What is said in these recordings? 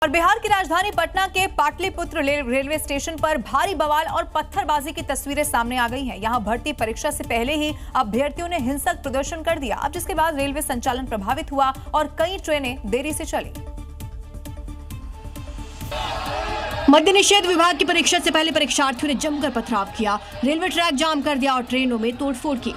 और बिहार की राजधानी पटना के पाटलिपुत्र रेलवे स्टेशन पर भारी बवाल और पत्थरबाजी की तस्वीरें सामने आ गई हैं। यहां भर्ती परीक्षा से पहले ही अभ्यर्थियों ने हिंसक प्रदर्शन कर दिया, अब जिसके बाद रेलवे संचालन प्रभावित हुआ और कई ट्रेनें देरी से चली। मद्य निषेध विभाग की परीक्षा से पहले परीक्षार्थियों ने जमकर पथराव किया, रेलवे ट्रैक जाम कर दिया और ट्रेनों में तोड़फोड़ की।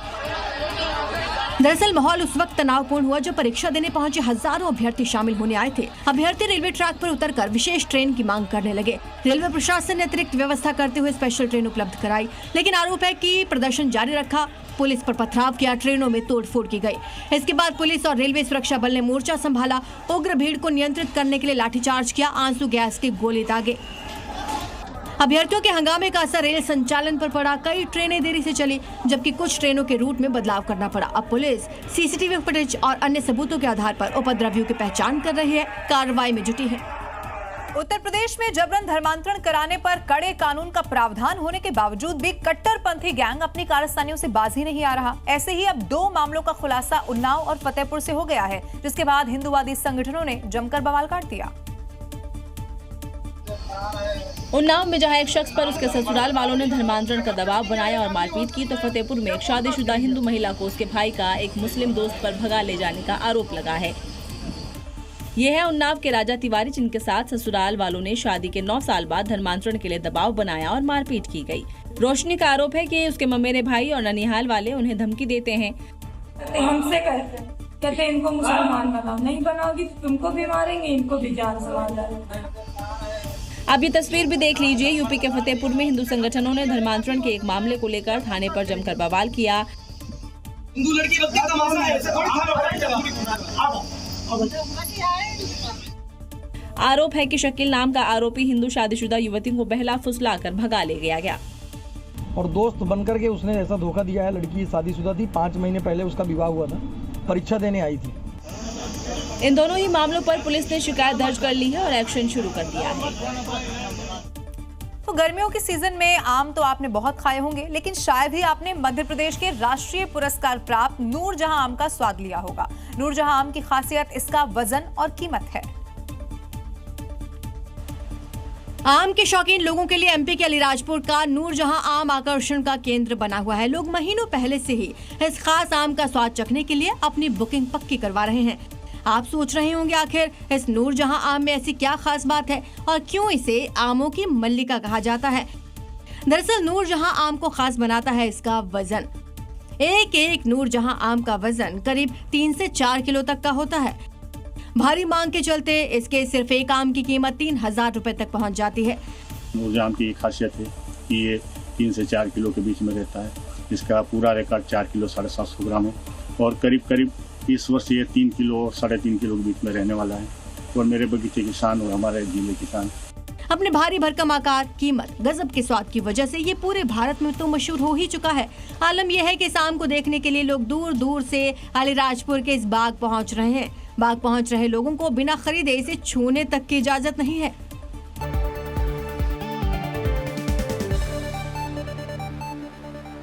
दरअसल माहौल उस वक्त तनावपूर्ण हुआ जब परीक्षा देने पहुंचे हजारों अभ्यर्थी शामिल होने आए थे। अभ्यर्थी रेलवे ट्रैक पर उतरकर विशेष ट्रेन की मांग करने लगे। रेलवे प्रशासन ने अतिरिक्त व्यवस्था करते हुए स्पेशल ट्रेन उपलब्ध कराई, लेकिन आरोप है कि प्रदर्शन जारी रखा, पुलिस पर पथराव किया, ट्रेनों में तोड़फोड़ की गई। इसके बाद पुलिस और रेलवे सुरक्षा बल ने मोर्चा संभाला, उग्र भीड़ को नियंत्रित करने के लिए लाठीचार्ज किया, आंसू गैस के गोले दागे। अभ्यर्थियों के हंगामे का असर रेल संचालन पर पड़ा, कई ट्रेनें देरी से चली, जबकि कुछ ट्रेनों के रूट में बदलाव करना पड़ा। अब पुलिस सीसीटीवी फुटेज और अन्य सबूतों के आधार पर उपद्रवियों की पहचान कर रही है, कार्रवाई में जुटी है। उत्तर प्रदेश में जबरन धर्मांतरण कराने पर कड़े कानून का प्रावधान होने के बावजूद भी कट्टरपंथी गैंग अपनी कारस्तानियों से बाज ही नहीं आ रहा। ऐसे ही अब 2 मामलों का खुलासा उन्नाव और फतेहपुर से हो गया है, जिसके बाद हिंदूवादी संगठनों ने जमकर बवाल काट दिया। उन्नाव में जहां एक शख्स पर उसके ससुराल वालों ने धर्मांतरण का दबाव बनाया और मारपीट की, तो फतेहपुर में एक शादीशुदा हिंदू महिला को उसके भाई का एक मुस्लिम दोस्त पर भगा ले जाने का आरोप लगा है। ये है उन्नाव के राजा तिवारी, जिनके साथ ससुराल वालों ने शादी के 9 साल बाद धर्मांतरण के लिए दबाव बनाया और मारपीट की गई। रोशनी का आरोप है कि उसके ममेरे भाई और ननिहाल वाले उन्हें धमकी देते हैं। हमसे कहते इनको मुसलमान बनाओ, नहीं बनाओगी तो तुमको भी मारेंगे, इनको भी जान से मार डालेंगे। अब ये तस्वीर भी देख लीजिए। यूपी के फतेहपुर में हिंदू संगठनों ने धर्मांतरण के एक मामले को लेकर थाने पर जमकर बवाल किया। हिंदू लड़की का तमाशा है, ऐसे थोड़ी आरोप है कि शकील नाम का आरोपी हिंदू शादीशुदा युवती को बहला फुसला कर भगा ले गया और दोस्त बनकर के उसने ऐसा धोखा दिया है। लड़की शादीशुदा थी, 5 महीने पहले उसका विवाह हुआ था, परीक्षा देने आई थी। इन दोनों ही मामलों पर पुलिस ने शिकायत दर्ज कर ली है और एक्शन शुरू कर दिया है। तो गर्मियों के सीजन में आम तो आपने बहुत खाए होंगे, लेकिन शायद ही आपने मध्य प्रदेश के राष्ट्रीय पुरस्कार प्राप्त नूरजहां आम का स्वाद लिया होगा। नूरजहां आम की खासियत इसका वजन और कीमत है। आम के शौकीन लोगों के लिए एमपी के अलीराजपुर का नूरजहां आम आकर्षण का केंद्र बना हुआ है। लोग महीनों पहले से ही इस खास आम का स्वाद चखने के लिए अपनी बुकिंग पक्की करवा रहे हैं। आप सोच रहे होंगे आखिर इस नूरजहां आम में ऐसी क्या खास बात है और क्यों इसे आमों की मल्लिका कहा जाता है। दरअसल नूरजहां आम को खास बनाता है इसका वजन। एक नूरजहां आम का वजन करीब 3 से 4 किलो तक का होता है। भारी मांग के चलते इसके सिर्फ एक आम की कीमत 3000 रुपए तक पहुंच जाती है। नूरजहां आम की खासियत है कि ये 3 से 4 किलो के बीच में रहता है। इसका पूरा रिकॉर्ड 4 किलो 750 ग्राम है और करीब इस वर्ष ये 3 किलो और 3.5 किलो के बीच में रहने वाला है। और मेरे बगीचे किसान और हमारे जिले किसान अपने भारी भरकम आकार, कीमत, गजब के स्वाद की वजह से ये पूरे भारत में तो मशहूर हो ही चुका है। आलम यह है कि इस आम को देखने के लिए लोग दूर दूर से अलीराजपुर के इस बाग पहुंच रहे हैं। बाग पहुंच रहे लोगों को बिना खरीदे इसे छूने तक की इजाजत नहीं है।